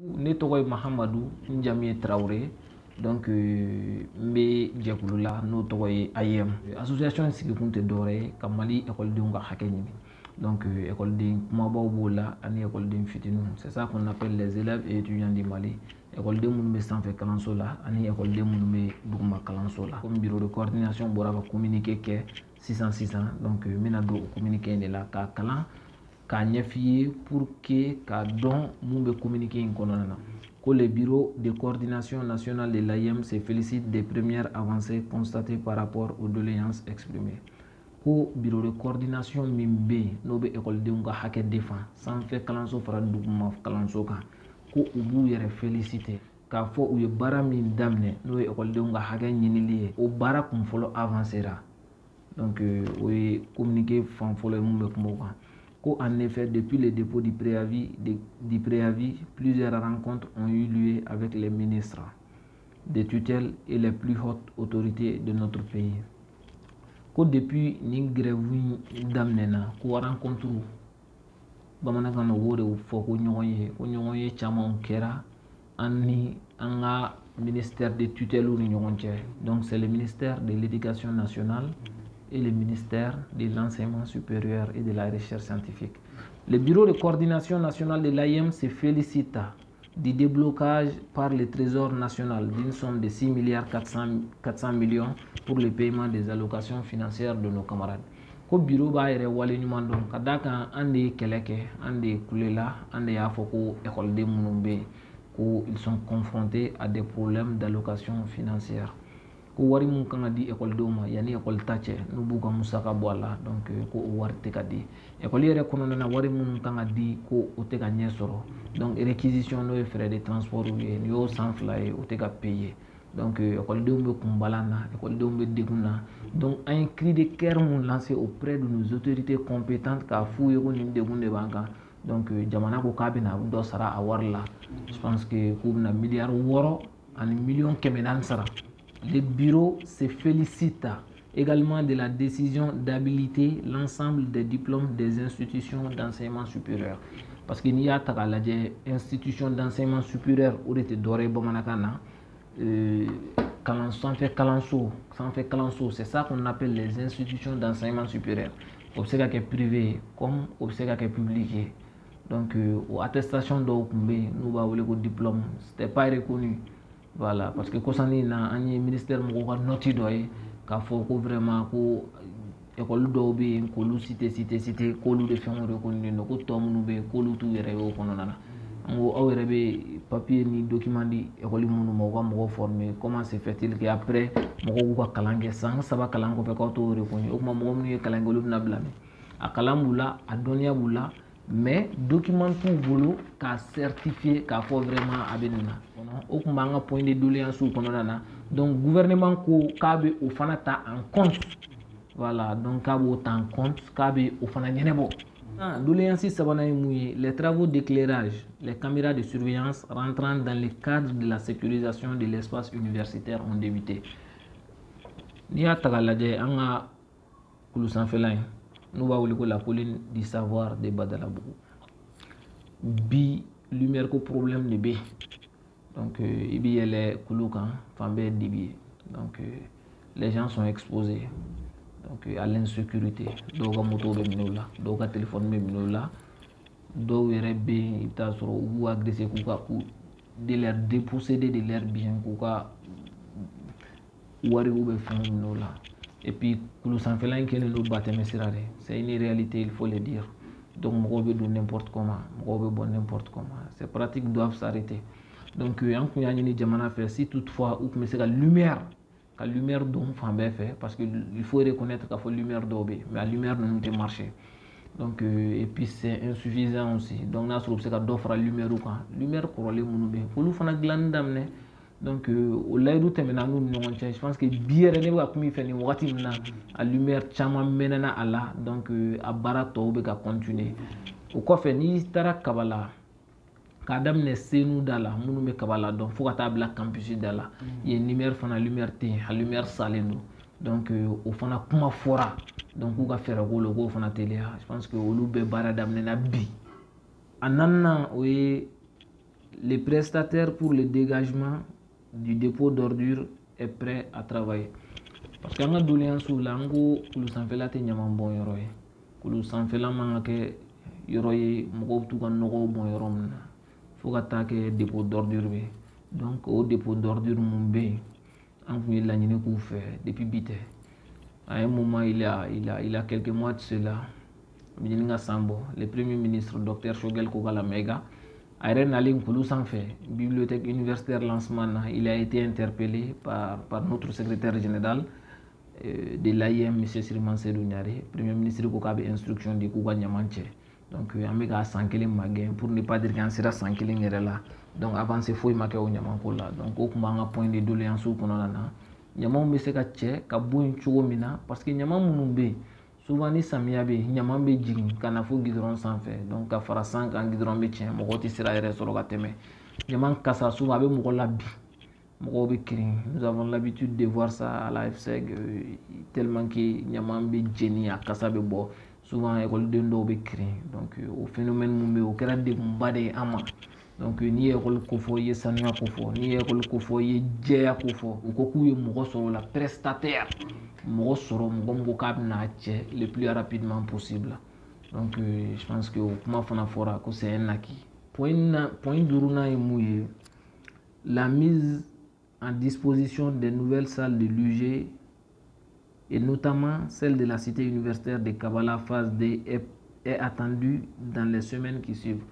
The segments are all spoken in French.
Ne tɔgɔ ye Mahamadou Njamie Traoré, donc n bɛ jɛkulu la n'o tɔgɔ ye AIM. Association sigi kun tɛ dɔwɛrɛ ye ka Mali ekɔlidenw ka hakɛ ɲini. Donc ekɔliden kumabaw b'o la ani ekɔliden fitininw. C'est ça qu'on appelle les élèves et étudiants du Mali. Ekɔliden minnu bɛ sanfɛ kalanso la ani ekɔliden minnu bɛ duguma kalanso la. Comme bureau de coordination bɔra ka communiqué kɛ sisan, donc n bɛna don o communiqué in de la k'a kalan k'a ɲɛf'i ye pour que k'a dɔn mun bɛ communiqué in kɔnɔna na. Que le bureau de coordination nationale de l'AIM se félicite des premières avancées constatées par rapport aux doléances exprimées. Ko bureau de coordination min bɛ yen n'o bɛ ekɔlidenw ka hakɛ défend sanfɛ kalanso fara duguma kalanso kan ko u b'u yɛrɛ féliciter k'a fɔ u ye baara min daminɛ n'o ye ekɔlidenw ka hakɛ ɲinili ye o baara kun fɔlɔ avancera. Donc o ye communiqué fan fɔlɔ ye mun bɛ kuma o kan. En effet, depuis le dépôt du préavis, plusieurs rencontres ont eu lieu avec les ministres des tutelles et les plus hautes autorités de notre pays. Depuis ni grève damnena ko rencontre bamanankan wo de fɔ ko ɲɔgɔn ye caman kɛra ani an ka ministère des tutelles ni ɲɔgɔn cɛ. Donc c'est le ministère de l'éducation nationale et le ministère de l'enseignement supérieur et de la recherche scientifique. Le bureau de coordination nationale de l'AIM se félicite du déblocage par le Trésor national d'une somme de 6 400 millions pour le paiement des allocations financières de nos camarades. Ko bureau b'a yɛrɛ wale ɲuman dɔn ka d'a kan an de ye kɛlɛ kɛ, an de ye kule la, an de y'a fɔ ko ekɔliden minnu bɛ yen ko ils sont confrontés à des problèmes d'allocation financière. Ko wari mun kan ka di ekɔlidenw ma yanni ekɔli ta cɛ n'u b'u ka musaka bɔ a la, donc ko o wari tɛ ka di. Ekɔli yɛrɛ kɔnɔna na wari minnu kan ka di ko o tɛ ka ɲɛ sɔrɔ. Donc réquisition n'o ye frais de transport ye n'i y'o 100 000 ye o tɛ ka payer. Donc ekɔlidenw bɛ kunbalan na, ekɔlidenw bɛ degun na. Donc un cri de cœur mun lancé auprès de nos autorités compétentes k'a f'u ye ko nin degun de b'an kan. Donc jamana ko k'a bɛna dɔ sara a wari la. Je pense que k'u bɛna miliyari 6 ani miliyɔn 400 sara. Le bureau se félicite également de la décision d'habiliter l'ensemble des diplômes des institutions d'enseignement supérieur. Parce qu'il y a des institutions d'enseignement supérieur où il y a c'est ça qu'on appelle les institutions d'enseignement supérieur. Observe que privé comme observe que public. Donc, attestation d'OKB, nous avons le diplôme, ce n'était pas reconnu. Voilà, parce que quand on est dans le ministère, on a noté qu'il faut vraiment que l'école d'obé, que l'on cite, que l'on défend reconnu, que l'on be, que l'on tout est reconnu. On a des papiers ni documents di école nous formé. Comment se fait-il qu'après, on va calanguer sans savoir calango fait quand on reconnu. Au moment où on est calango na blâmer. À calambula, à donia bula. Mais document pour vous qu'a certifié qu'a faut vraiment abenina au kumanga point de doléance ou konona donc gouvernement ko kabe au fanata en compte, voilà, donc kabe en compte kabe au fana nyenebo doléance sabana mouye les travaux d'éclairage, les caméras de surveillance rentrant dans le cadre de la sécurisation de l'espace universitaire ont débuté. Ni a tagalaje anga kulusan felay nous va la colline du savoir de Badalabougou. Bi lumière ko problème de B. Donc ibi les kulukan fambe dibi. Donc les gens sont exposés donc à l'insécurité. Doga moto be minola, doga téléphone be minola. Do yere be ita soro ou agresser kuka ou de leur déposséder de leur bien kuka wari ou be fond minola. Et puis, c'est une réalité, il faut le dire. Donc, on peut n'importe comment, n'importe comment. Ces pratiques doivent s'arrêter. Donc, si toutefois, ou la lumière dont fait, parce qu'il faut reconnaître qu'il faut la lumière d'obé, mais la lumière ne peut marcher. Donc, et puis c'est insuffisant aussi. Donc, on a d'offre la lumière ou quoi. Lumière pour les mounoubé. Pour nous, faire glande d'amener. Donc, au laïdou temena nous je pense que bien ne va comme il fait ni wati na a lumière chama menana ala donc a barato be ka continuer au quoi fait ni tara kabala kadam ne senu dala munu me kabala donc faut ka bla campus dala y lumière fana lumière te a lumière salendo donc au fana kuma fora donc ou ka faire ko logo fana télé je pense que au lube bara damne na bi anana oui les prestataires pour le dégagement du dépôt d'ordures est prêt à travailler. Parce que anga doléance la ngo kulu sanfela te nyama bon yoro ye kulu sanfela manga ke yoro ye mogo tu kan nogo bon yoro mna fo ka ta ke dépôt d'ordure be. Donc au dépôt d'ordure mun be an kun la nyine ku fait depuis bité. À un moment il y a quelques mois de cela Mininga Sambo, le premier ministre Dr Shogel Kogala Mega Ayren Alim Koulou Sanfé, bibliothèque universitaire lancement, il a été interpellé par notre secrétaire général de l'AIM, M. Siriman Sedounyari, premier ministre Kokabe instruction de Kouga Nyamanche. Donc, Amega 100 kg magin, pour ne pas dire qu'il sera 100 kg là. Donc, avant c'est fou, il m'a fait au Nyamankola. Donc, au point de doléance ou qu'on a là. Nyaman be se ka tche, ka boin chogo mina, parce que Nyaman Mounoube, souvent ni samia be Nyaman be jigin, kana fo guidron sans fait. Donc, ka fara 5 en guidron be tchen, mokoti sera ere solo ka teme. Nyaman kasa souvent abe mokola bi. Nous avons l'habitude de voir ça à la FSEG tellement que Nyaman be jeni a kasa be bo. Souvent école de ndo be kri. Donc au phénomène mumbe au kera de mbade ama. Donc ni école kofo ye sanya kofo, ni école kofo ye jeya kofo. Ou koku ye mogo soro la prestataire. Mogo soro mogo kab na tche le plus rapidement possible. Donc je pense que kuma fana fora ko c'est un acquis. Point duruna mouye la mise en disposition des nouvelles salles de l'UG et notamment celle de la cité universitaire de Kabbalah phase D est attendue dans les semaines qui suivent.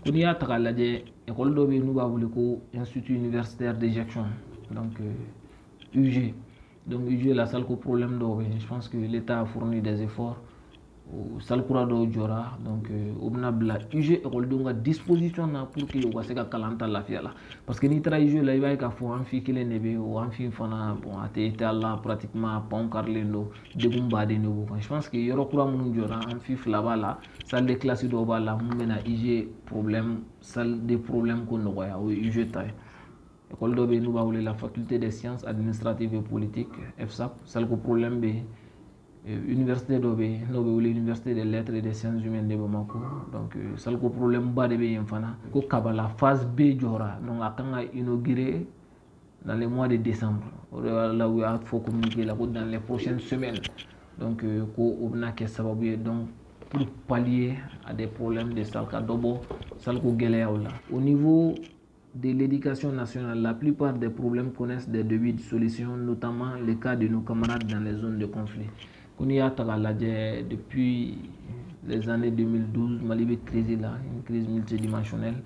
Kounia Takalade, école d'Obe Noubaouliko, institut universitaire d'éjection, donc UG. Donc UG la salle qu'au problème d'Obe. Je pense que l'État a fourni des efforts. Salle Kourado Djora, donc Obnabla UG école d'Onga disposition pour que le Waseka Kalanta la fiala. Parce que ni tra UG là, il va y avoir un fille qui est nébé ou un fille fana, bon, a été là pratiquement Pont Carlendo, de Gumba de Nouveau. Je pense que Yoro Koura Mounou Djora, un fille là-bas là, salle de classe d'Oba là, Moumena UG problème, salle de problème qu'on a, ou UG taille. École d'Obe Noubaoulé, la faculté des sciences administratives et politiques, FSAP, salle que problème B. Université d'Obe, l'université des lettres et des sciences humaines de Bamako. Donc, ça le problème bas de Beyemfana. Ko Kabbalah phase B Jora. Donc, à quand inauguré dans les mois de décembre. Là où il faut communiquer là dans les prochaines semaines. Donc, ko obna ke sababu donc pour pallier à des problèmes de salka dobo, salko geleaola. Au niveau de l'éducation nationale, la plupart des problèmes connaissent des débuts de solutions, notamment le cas de nos camarades dans les zones de conflit. Kounia Tagaladje, depuis les années 2012, Mali est une crise multidimensionnelle.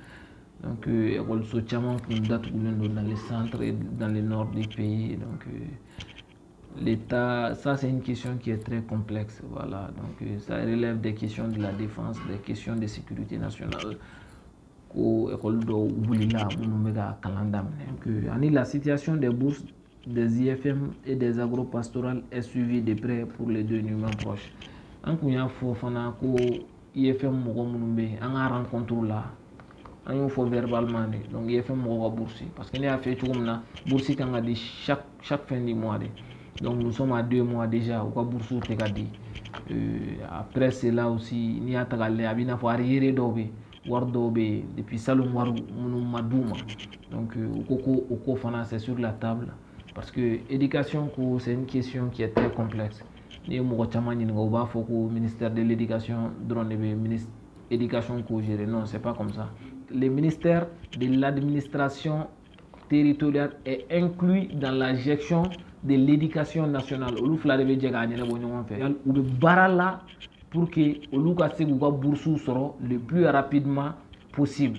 Donc, école Sotiamon pour date dans les centres et dans le nord du pays. Donc, l'État, ça c'est une question qui est très complexe. Voilà. Donc, ça relève des questions de la défense, des questions de sécurité nationale. La situation des bourses des IFM et des agro-pastorales est suivie de près pour les deux numéros proches. En kounya fo fana ko IFM mogo munumbe en rencontre là en faut verbalement donc IFM mogo bourse parce que n'y a fait tout comme na bourse quand a dit chaque fin du mois donc nous sommes à 2 mois déjà ou quoi bourse te gadi après cela aussi n'y a tagalé abina faut arrière dobe wardobe depuis salon waru munum madouma donc au ko fana c'est sur la table. Parce que l'éducation, c'est une question qui est très complexe. Ni au ministère de l'éducation, l'éducation géré. Non, c'est pas comme ça. Le ministère de l'administration territoriale est inclus dans la gestion de l'éducation nationale. Ou le barala pour que le plus rapidement possible.